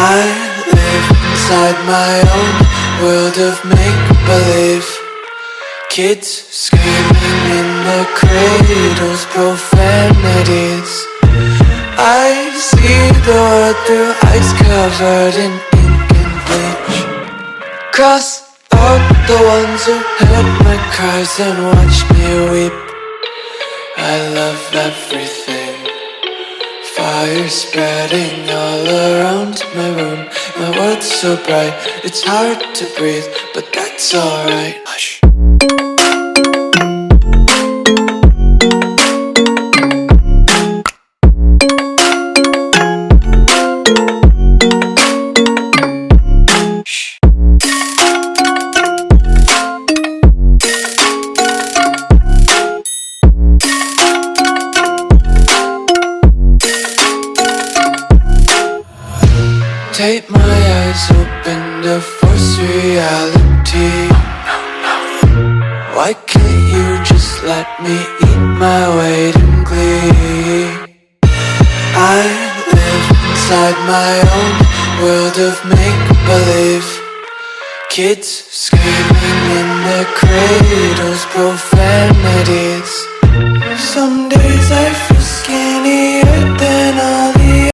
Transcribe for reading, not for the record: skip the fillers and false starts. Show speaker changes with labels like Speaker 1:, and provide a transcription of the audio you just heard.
Speaker 1: I live inside my own world of make-believe. Kids screaming in the cradles, profanities. I see the world through ice covered in ink and bleach. Cross out the ones who heard my cries and watched me weep. I love everything. Fire spreading all around my room. My world's so bright, it's hard to breathe, but that's alright. Hush. Take my eyes open to force reality. Why can't you just let me eat my weight in glee? I live inside my own world of make-believe. Kids screaming in their cradles, profanities. Some days I feel skinnier than others.